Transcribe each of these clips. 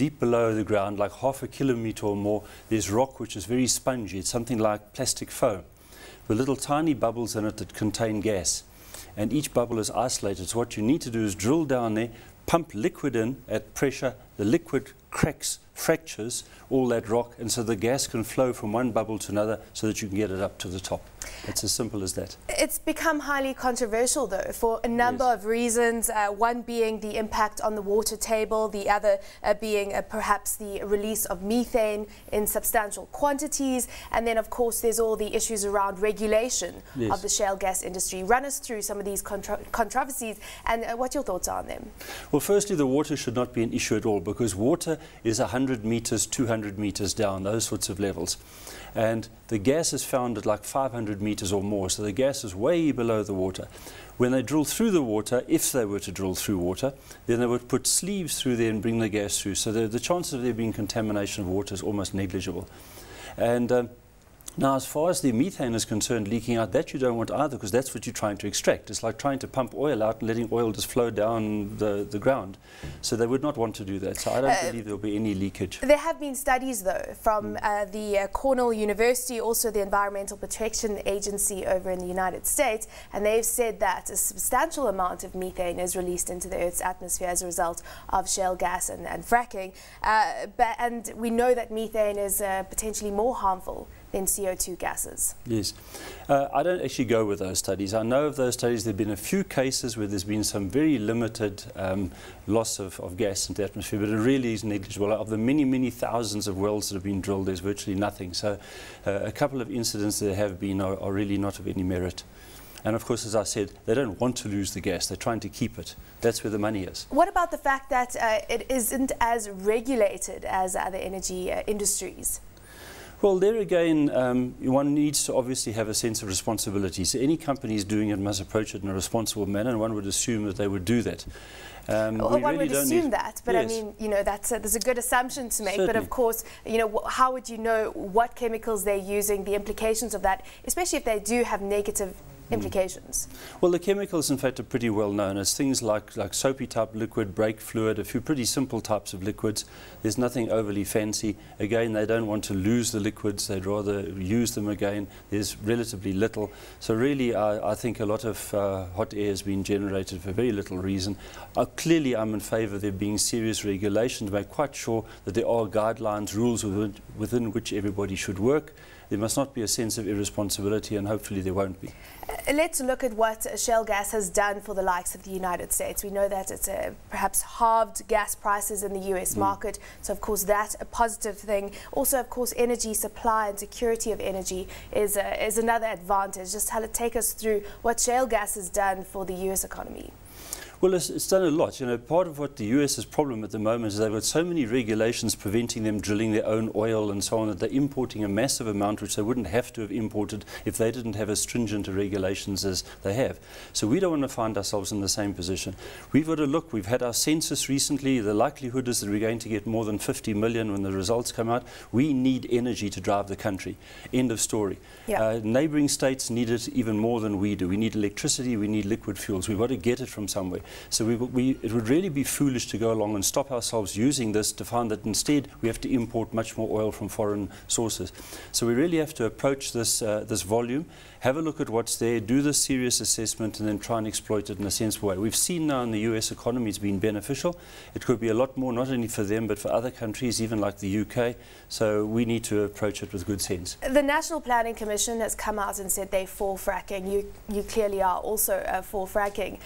deep below the ground, like half a kilometre or more, there's rock which is very spongy. It's something like plastic foam with little tiny bubbles in it that contain gas. And each bubble is isolated. So what you need to do is drill down there, pump liquid in at pressure, the liquid cracks, fractures all that rock, and so the gas can flow from one bubble to another so that you can get it up to the top. It's as simple as that. It's become highly controversial, though, for a number of reasons, one being the impact on the water table, the other being perhaps the release of methane in substantial quantities, and then, of course, there's all the issues around regulation of the shale gas industry. Run us through some of these controversies and what your thoughts are on them. Well, firstly, the water should not be an issue at all, because water is 100 meters, 200 meters down, those sorts of levels. And the gas is found at like 500 meters or more, so the gas is way below the water. When they drill through the water, if they were to drill through water, then they would put sleeves through there and bring the gas through. So the chances of there being contamination of water is almost negligible. And now, as far as the methane is concerned, leaking out, that you don't want either, because that's what you're trying to extract. It's like trying to pump oil out and letting oil just flow down the ground. So they would not want to do that. So I don't believe there will be any leakage. There have been studies, though, from the Cornell University, also the Environmental Protection Agency over in the United States, and they've said that a substantial amount of methane is released into the Earth's atmosphere as a result of shale gas and fracking. And we know that methane is potentially more harmful than CO2 gases. Yes. I don't actually go with those studies. I know of those studies. There have been a few cases where there's been some very limited loss of gas into the atmosphere, but it really is negligible. Of the many, many thousands of wells that have been drilled, there's virtually nothing. So a couple of incidents that have been are really not of any merit. And of course, as I said, they don't want to lose the gas. They're trying to keep it. That's where the money is. What about the fact that it isn't as regulated as other energy industries? Well, there again, one needs to obviously have a sense of responsibility. So any company is doing it must approach it in a responsible manner, and one would assume that they would do that. Well, one would assume that, but yes. I mean, you know, there's a good assumption to make. Certainly. But of course, you know, how would you know what chemicals they're using, the implications of that, especially if they do have negative implications? Well, the chemicals, in fact, are pretty well known. It's things like soapy type liquid, brake fluid, a few pretty simple types of liquids. There's nothing overly fancy. Again, they don't want to lose the liquids. They'd rather use them again. There's relatively little. So really, I think a lot of hot air has been generated for very little reason. Clearly, I'm in favour of there being serious regulation to make quite sure that there are guidelines, rules within which everybody should work. There must not be a sense of irresponsibility, and hopefully there won't be. Let's look at what shale gas has done for the likes of the United States. We know that it's perhaps halved gas prices in the US market, so of course that's a positive thing. Also, of course, energy supply and security of energy is another advantage. Just take us through what shale gas has done for the US economy. Well, it's done a lot. You know, part of what the US's problem at the moment is they've got so many regulations preventing them drilling their own oil and so on, that they're importing a massive amount which they wouldn't have to have imported if they didn't have as stringent regulations as they have. So we don't want to find ourselves in the same position. We've got to look. We've had our census recently. The likelihood is that we're going to get more than 50 million when the results come out. We need energy to drive the country. End of story. Yeah. Neighbouring states need it even more than we do. We need electricity. We need liquid fuels. We've got to get it from somewhere. So it would really be foolish to go along and stop ourselves using this to find that instead we have to import much more oil from foreign sources. So we really have to approach this, this volume, have a look at what's there, do the serious assessment, and then try and exploit it in a sensible way. We've seen now in the US economy it's been beneficial. It could be a lot more, not only for them, but for other countries, even like the UK. So we need to approach it with good sense. The National Planning Commission has come out and said they're for fracking. You clearly are also for fracking.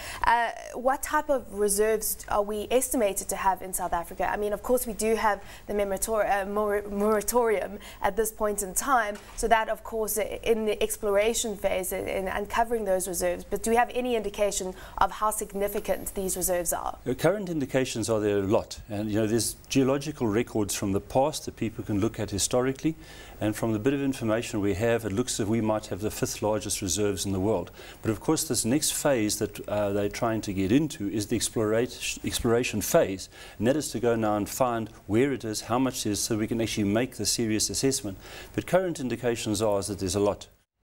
What type of reserves are we estimated to have in South Africa? I mean, of course, we do have the moratorium at this point in time, so that, of course, in the exploration phase in uncovering those reserves. But do we have any indication of how significant these reserves are? The current indications are there a lot, and you know, there's geological records from the past that people can look at historically, and from the bit of information we have, it looks as if we might have the 5th largest reserves in the world. But of course, this next phase that they're trying to get into is the exploration phase, and that is to go now and find where it is, how much it is, so we can actually make the serious assessment. But current indications are that there's a lot.